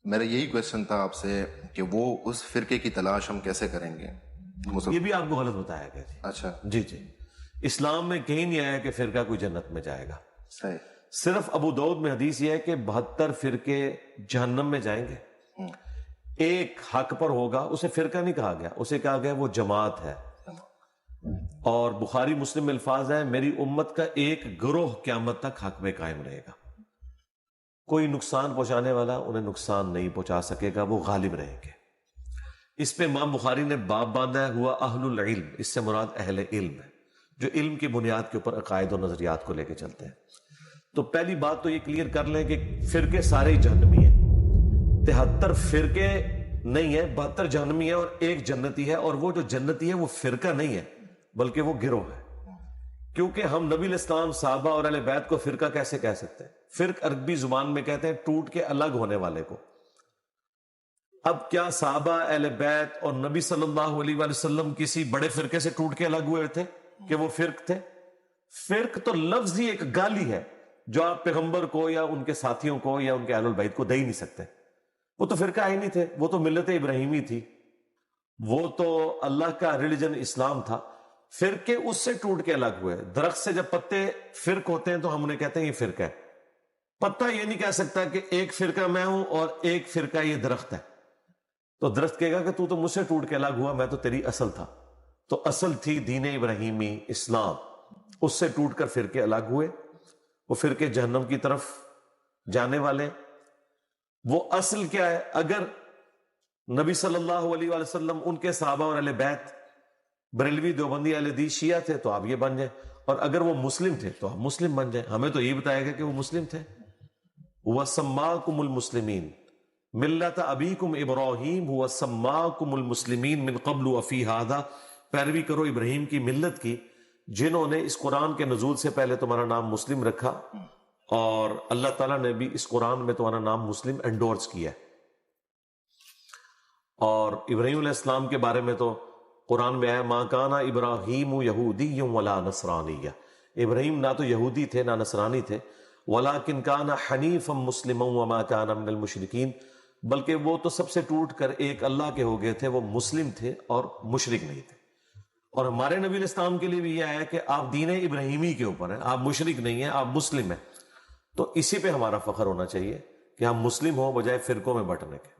میرا یہی کویشچن تھا آپ سے کہ وہ اس فرقے کی تلاش ہم کیسے کریں گے؟ یہ بھی آپ کو غلط بتایا گیا جی. اچھا جی جی، اسلام میں کہیں نہیں آیا کہ فرقہ کوئی جنت میں جائے گا. صحیح. صرف ابو داؤد میں حدیث یہ ہے کہ 72 فرقے جہنم میں جائیں گے، ایک حق پر ہوگا. اسے فرقہ نہیں کہا گیا، اسے کہا گیا وہ جماعت ہے. اور بخاری مسلم میں الفاظ ہے میری امت کا ایک گروہ قیامت تک حق میں قائم رہے گا. کوئی نقصان پہنچانے والا انہیں نقصان نہیں پہنچا سکے گا، وہ غالب رہیں گے. اس پہ امام بخاری نے باب باندھا ہے ہوا اہل العلم، اس سے مراد اہل علم ہے جو علم کی بنیاد کے اوپر عقائد اور نظریات کو لے کے چلتے ہیں. تو پہلی بات تو یہ کلیئر کر لیں کہ فرقے سارے ہی جہنمی ہیں. 73 فرقے نہیں ہے، 72 جہنمی ہے اور ایک جنتی ہے. اور وہ جو جنتی ہے وہ فرقہ نہیں ہے بلکہ وہ گروہ ہے. کیونکہ ہم نبی علیہ السلام، صحابہ اور اہل بیت کو فرقہ کیسے کہہ سکتے ہیں؟ فرق عربی زبان میں کہتے ہیں ٹوٹ کے الگ ہونے والے کو. اب کیا صحابہ، اہل بیت اور نبی صلی اللہ علیہ وآلہ وسلم کسی بڑے فرقے سے ٹوٹ کے الگ ہوئے تھے کہ وہ فرق تھے؟ فرق تو لفظ ہی ایک گالی ہے جو آپ پیغمبر کو یا ان کے ساتھیوں کو یا ان کے اہل البیت کو دے ہی نہیں سکتے. وہ تو فرقہ ہی نہیں تھے، وہ تو ملت ابراہیمی تھی، وہ تو اللہ کا ریلیجن اسلام تھا. فرقے اس سے ٹوٹ کے الگ ہوئے. درخت سے جب پتے فرق ہوتے ہیں تو ہم انہیں کہتے ہیں یہ فرقہ ہے. پتا یہ نہیں کہہ سکتا کہ ایک فرقہ میں ہوں اور ایک فرقہ یہ درخت ہے. تو درخت کہے گا کہ تو مجھ سے ٹوٹ کے الگ ہوا، میں تو تیری اصل تھا. تو اصل تھی دین ابراہیمی اسلام، اس سے ٹوٹ کر فرقے الگ ہوئے. وہ فرقے جہنم کی طرف جانے والے. وہ اصل کیا ہے؟ اگر نبی صلی اللہ علیہ وآلہ وسلم، ان کے صحابہ اور اہل بیت بریلوی، دیوبندی، اہل حدیث، شیعہ تھے تو آپ یہ بن جائیں. اور اگر وہ مسلم تھے تو آپ مسلم بن جائیں. ہمیں تو یہ بتایا گیا کہ وہ مسلم تھے. وَسَمَّاكُمُ الْمُسْلِمِينَ ملت ابیکم ابراہیم هو سماکم المسلمین من قبل وفی هذا. پیروی کرو ابراہیم کی ملت کی جنہوں نے اس قرآن کے نزول سے پہلے تمہارا نام مسلم رکھا، اور اللہ تعالیٰ نے بھی اس قرآن میں تمہارا نام مسلم انڈورس کیا. اور ابراہیم علیہ السلام کے بارے میں تو قرآن میں آیا ما کان ابراہیم یہودی ولا نصرانی. ابراہیم نہ تو یہودی تھے نہ نصرانی تھے. ولیکن کان حنیفا مسلما وما کان من المشرکین، بلکہ وہ تو سب سے ٹوٹ کر ایک اللہ کے ہو گئے تھے، وہ مسلم تھے اور مشرک نہیں تھے. اور ہمارے نبی علیہ السلام کے لیے بھی یہ آیا کہ آپ دین ابراہیمی کے اوپر ہیں، آپ مشرک نہیں ہیں، آپ مسلم ہیں. تو اسی پہ ہمارا فخر ہونا چاہیے کہ ہم مسلم ہوں بجائے فرقوں میں بٹنے کے.